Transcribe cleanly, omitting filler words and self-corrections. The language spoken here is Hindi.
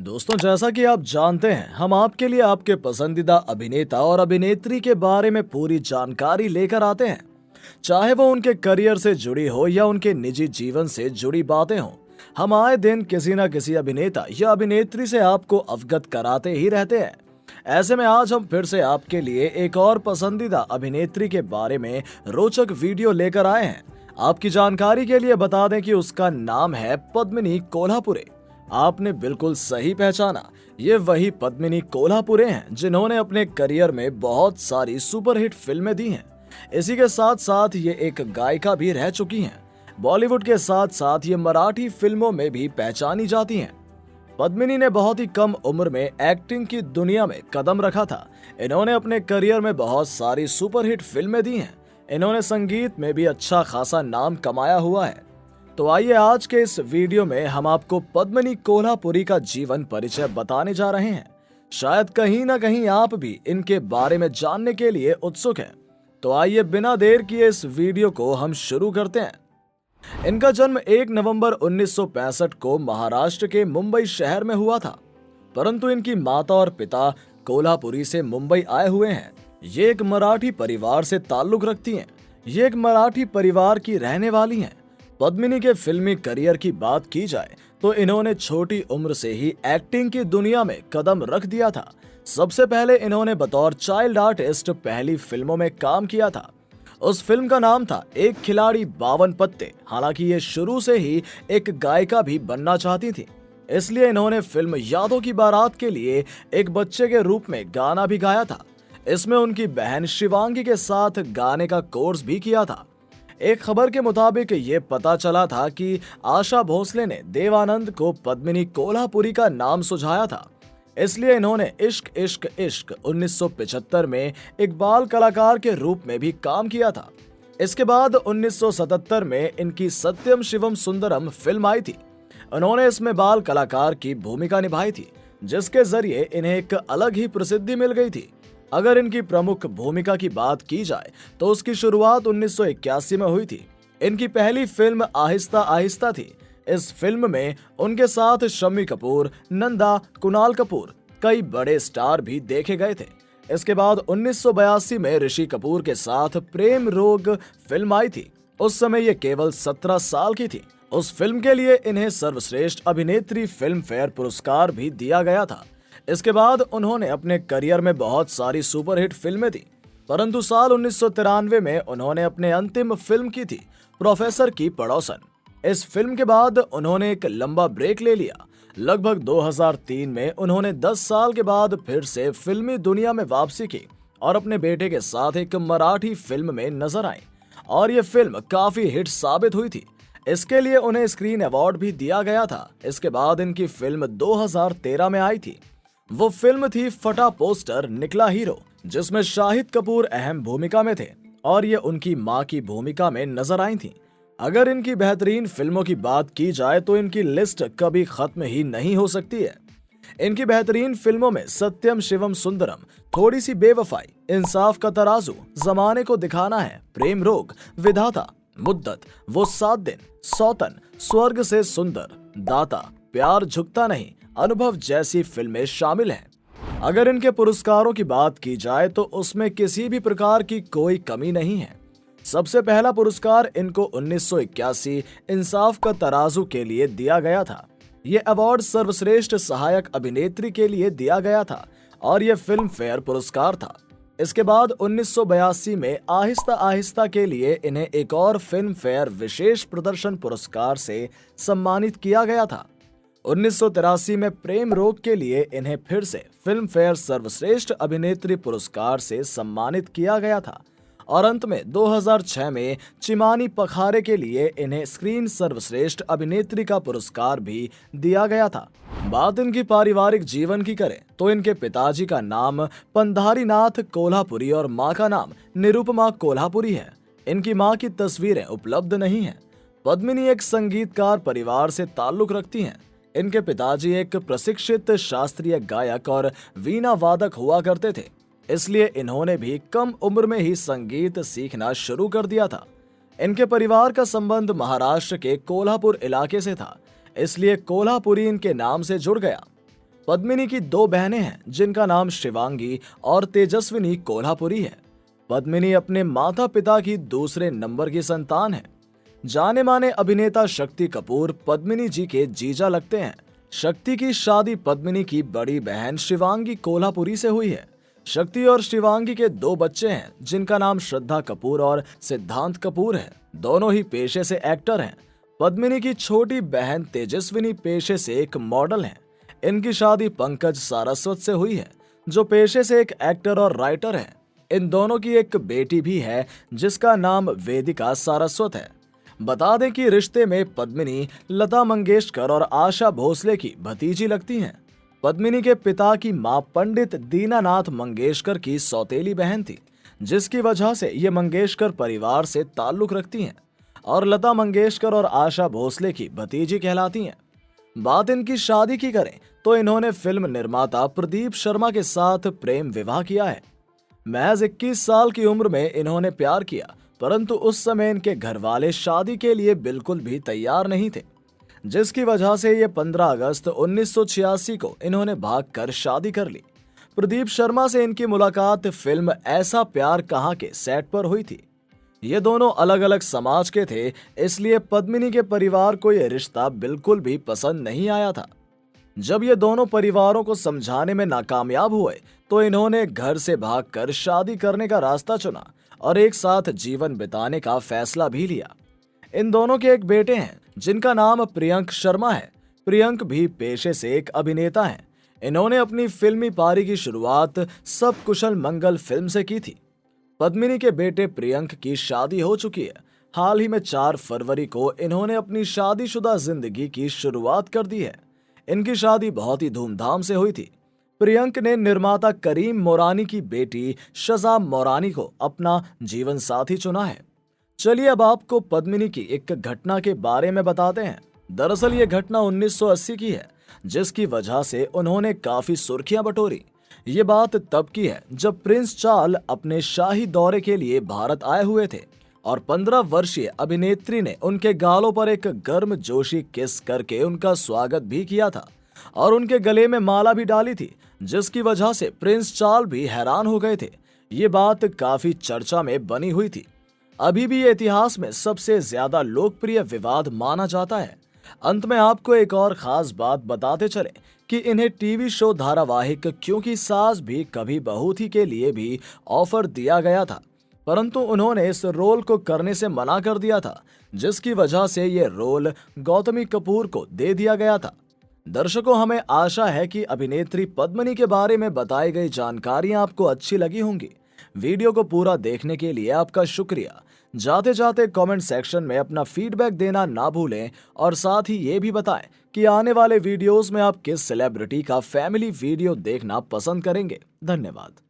दोस्तों, जैसा कि आप जानते हैं, हम आपके लिए आपके पसंदीदा अभिनेता और अभिनेत्री के बारे में पूरी जानकारी लेकर आते हैं। चाहे वो उनके करियर से जुड़ी हो या उनके निजी जीवन से जुड़ी बातें हों, हम आए दिन किसी न किसी अभिनेता या अभिनेत्री से आपको अवगत कराते ही रहते हैं। ऐसे में आज हम फिर से आपके लिए एक और पसंदीदा अभिनेत्री के बारे में रोचक वीडियो लेकर आए हैं। आपकी जानकारी के लिए बता दें कि उसका नाम है पद्मिनी कोल्हापुरे। आपने बिल्कुल सही पहचाना, ये वही पद्मिनी कोल्हापुरे हैं जिन्होंने अपने करियर में बहुत सारी सुपरहिट फिल्में दी हैं। इसी के साथ साथ ये एक गायिका भी रह चुकी हैं। बॉलीवुड के साथ साथ ये मराठी फिल्मों में भी पहचानी जाती हैं। पद्मिनी ने बहुत ही कम उम्र में एक्टिंग की दुनिया में कदम रखा था। इन्होंने अपने करियर में बहुत सारी सुपरहिट फिल्में दी हैं। इन्होंने संगीत में भी अच्छा खासा नाम कमाया हुआ है। तो आइए आज के इस वीडियो में हम आपको पद्मिनी कोल्हापुरी का जीवन परिचय बताने जा रहे हैं। शायद कहीं ना कहीं आप भी इनके बारे में जानने के लिए उत्सुक हैं। तो आइए बिना देर किए इस वीडियो को हम शुरू करते हैं। इनका जन्म 1 नवंबर 1965 को महाराष्ट्र के मुंबई शहर में हुआ था, परंतु इनकी माता और पिता कोल्हापुरी से मुंबई आए हुए हैं। ये एक मराठी परिवार से ताल्लुक रखती हैं। ये एक मराठी परिवार की रहने वाली हैं। पद्मिनी के फिल्मी करियर की बात की जाए तो इन्होंने छोटी उम्र से ही एक्टिंग की दुनिया में कदम रख दिया था। सबसे पहले इन्होंने बतौर चाइल्ड आर्टिस्ट पहली फिल्मों में काम किया था। उस फिल्म का नाम था एक खिलाड़ी 52 पत्ते। हालांकि ये शुरू से ही एक गायिका भी बनना चाहती थी, इसलिए इन्होंने फिल्म यादों की बारात के लिए एक बच्चे के रूप में गाना भी गाया था। इसमें उनकी बहन शिवांगी के साथ गाने का कोर्स भी किया था। एक खबर के मुताबिक ये पता चला था कि आशा भोसले ने देवानंद को पद्मिनी कोल्हापुरी का नाम सुझाया था, इसलिए इन्होंने इश्क इश्क इश्क 1975 में एक बाल कलाकार के रूप में भी काम किया था। इसके बाद 1977 में इनकी सत्यम शिवम सुंदरम फिल्म आई थी। उन्होंने इसमें बाल कलाकार की भूमिका निभाई थी, जिसके जरिए इन्हें एक अलग ही प्रसिद्धि मिल गई थी। अगर इनकी प्रमुख भूमिका की बात की जाए तो उसकी शुरुआत 1981 में हुई थी। इनकी पहली फिल्म आहिस्ता आहिस्ता थी। इस फिल्म में उनके साथ शम्मी कपूर, नंदा, कुणाल कपूर, कई बड़े स्टार भी देखे गए थे। इसके बाद 1982 में ऋषि कपूर के साथ प्रेम रोग फिल्म आई थी। उस समय ये केवल 17 साल की थी। उस फिल्म के लिए इन्हें सर्वश्रेष्ठ अभिनेत्री फिल्म फेयर पुरस्कार भी दिया गया था। इसके बाद उन्होंने अपने करियर में बहुत सारी सुपरहिट फिल्में दी, परंतु साल 1993 में उन्होंने अपने अंतिम फिल्म की थी प्रोफेसर की पड़ोसन। इस फिल्म के बाद उन्होंने एक लंबा ब्रेक ले लिया। लगभग 2003 में उन्होंने 10 साल के बाद फिर से फिल्मी दुनिया में वापसी की और अपने बेटे के साथ एक मराठी फिल्म में नजर आई, और ये फिल्म काफी हिट साबित हुई थी। इसके लिए उन्हें स्क्रीन अवार्ड भी दिया गया था। इसके बाद इनकी फिल्म 2013 में आई थी। वो फिल्म थी फटा पोस्टर निकला हीरो, जिसमें शाहिद कपूर अहम भूमिका में थे और ये उनकी मां की भूमिका में नजर आई थी। अगर इनकी बेहतरीन फिल्मों की बात की जाए तो इनकी लिस्ट कभी खत्म ही नहीं हो सकती है। इनकी बेहतरीन फिल्मों में सत्यम शिवम सुंदरम, थोड़ी सी बेवफाई, इंसाफ का तराजू, जमाने को दिखाना है, प्रेम रोग, विधाता, मुद्दत, वो 7 दिन, सौतन, स्वर्ग से सुंदर, दाता, प्यार झुकता नहीं, अनुभव जैसी फिल्में शामिल हैं। अगर इनके पुरस्कारों की बात की जाए तो उसमें किसी भी प्रकार की कोई कमी नहीं है। सबसे पहला पुरस्कार इनको 1981 इंसाफ का तराजू के लिए दिया गया था। ये अवार्ड सर्वश्रेष्ठ सहायक अभिनेत्री के लिए दिया गया था और यह फिल्म फेयर पुरस्कार था। इसके बाद 1982 में आहिस्ता आहिस्ता के लिए इन्हें एक और फिल्म फेयर विशेष प्रदर्शन पुरस्कार से सम्मानित किया गया था। 1983 में प्रेम रोग के लिए इन्हें फिर से फिल्म फेयर सर्वश्रेष्ठ अभिनेत्री पुरस्कार से सम्मानित किया गया था, और अंत में 2006 में चिमानी पखारे के लिए इन्हें स्क्रीन सर्वश्रेष्ठ अभिनेत्री का पुरस्कार भी दिया गया था। बात इनकी पारिवारिक जीवन की करें तो इनके पिताजी का नाम पंधारीनाथ कोल्हापुरी और मां का नाम निरुपमा कोल्हापुरी है। इनकी मां की तस्वीरें उपलब्ध नहीं हैं। पद्मिनी एक संगीतकार परिवार से ताल्लुक रखती हैं। इनके पिताजी एक प्रशिक्षित शास्त्रीय गायक और वीणा वादक हुआ करते थे, इसलिए इन्होंने भी कम उम्र में ही संगीत सीखना शुरू कर दिया था। इनके परिवार का संबंध महाराष्ट्र के कोल्हापुर इलाके से था, इसलिए कोल्हापुरी इनके नाम से जुड़ गया। पद्मिनी की दो बहनें हैं जिनका नाम शिवांगी और तेजस्विनी कोल्हापुरी है। पद्मिनी अपने माता पिता की दूसरे नंबर की संतान है। जाने माने अभिनेता शक्ति कपूर पद्मिनी जी के जीजा लगते हैं। शक्ति की शादी पद्मिनी की बड़ी बहन शिवांगी कोल्हापुरी से हुई है। शक्ति और शिवांगी के दो बच्चे हैं जिनका नाम श्रद्धा कपूर और सिद्धांत कपूर है। दोनों ही पेशे से एक्टर हैं। पद्मिनी की छोटी बहन तेजस्विनी पेशे से एक मॉडल है। इनकी शादी पंकज सारस्वत से हुई है जो पेशे से एक एक्टर और राइटर हैं। इन दोनों की एक बेटी भी है जिसका नाम वेदिका सारस्वत है। बता दें कि रिश्ते में पद्मिनी लता मंगेशकर और आशा भोसले की भतीजी लगती हैं। पद्मिनी के पिता की मां पंडित दीनानाथ मंगेशकर की सौतेली बहन थी, जिसकी वजह से ये मंगेशकर परिवार से ताल्लुक रखती हैं और लता मंगेशकर और आशा भोसले की भतीजी कहलाती हैं। बात इनकी शादी की करें तो इन्होंने फिल्म निर्माता प्रदीप शर्मा के साथ प्रेम विवाह किया है। महज 21 साल की उम्र में इन्होंने प्यार किया, परंतु उस समय इनके घर वाले शादी के लिए बिल्कुल भी तैयार नहीं थे, जिसकी वजह से ये 15 अगस्त 1986 को इन्होंने भागकर शादी कर ली। प्रदीप शर्मा से इनकी मुलाकात फिल्म ऐसा प्यार कहाँ के सेट पर हुई थी। ये दोनों अलग अलग समाज के थे, इसलिए पद्मिनी के परिवार को यह रिश्ता बिल्कुल भी पसंद नहीं आया था। जब ये दोनों परिवारों को समझाने में नाकामयाब हुए तो इन्होंने घर से भागकर शादी करने का रास्ता चुना और एक साथ जीवन बिताने का फैसला भी लिया। इन दोनों के एक बेटे हैं जिनका नाम प्रियंक शर्मा है। प्रियंक भी पेशे से एक अभिनेता हैं। इन्होंने अपनी फिल्मी पारी की शुरुआत सब कुशल मंगल फिल्म से की थी। पद्मिनी के बेटे प्रियंक की शादी हो चुकी है। हाल ही में 4 फरवरी को इन्होंने अपनी शादीशुदा जिंदगी की शुरुआत कर दी है। इनकी शादी बहुत ही धूमधाम से हुई थी। प्रियंक ने निर्माता करीम मोरानी की बेटी शज़ा मोरानी को अपना जीवन साथी चुना है। चलिए अब आपको पद्मिनी की एक घटना के बारे में बताते हैं। दरअसल ये घटना 1980 की है, जिसकी वजह से उन्होंने काफी सुर्खियां बटोरी। ये बात तब की है जब प्रिंस चार्ल अपने शाही दौरे के लिए भारत आए हुए थे और 15 वर्षीय अभिनेत्री ने उनके गालों पर एक गर्मजोशी किस करके उनका स्वागत भी किया था और उनके गले में माला भी डाली थी, जिसकी वजह से प्रिंस चार्ल भी हैरान हो गए थे। ये बात काफी चर्चा में बनी हुई थी। अभी भी ये इतिहास में सबसे ज्यादा लोकप्रिय विवाद माना जाता है। अंत में आपको एक और खास बात बताते चले कि इन्हें टीवी शो धारावाहिक क्योंकि सास भी कभी बहू थी के लिए भी ऑफर दिया गया था, परंतु उन्होंने इस रोल को करने से मना कर दिया था, जिसकी वजह से ये रोल गौतमी कपूर को दे दिया गया था। दर्शकों, हमें आशा है कि अभिनेत्री पद्मिनी के बारे में बताई गई जानकारियां आपको अच्छी लगी होंगी। वीडियो को पूरा देखने के लिए आपका शुक्रिया। जाते जाते कमेंट सेक्शन में अपना फीडबैक देना ना भूलें और साथ ही ये भी बताएं कि आने वाले वीडियोस में आप किस सेलिब्रिटी का फैमिली वीडियो देखना पसंद करेंगे। धन्यवाद।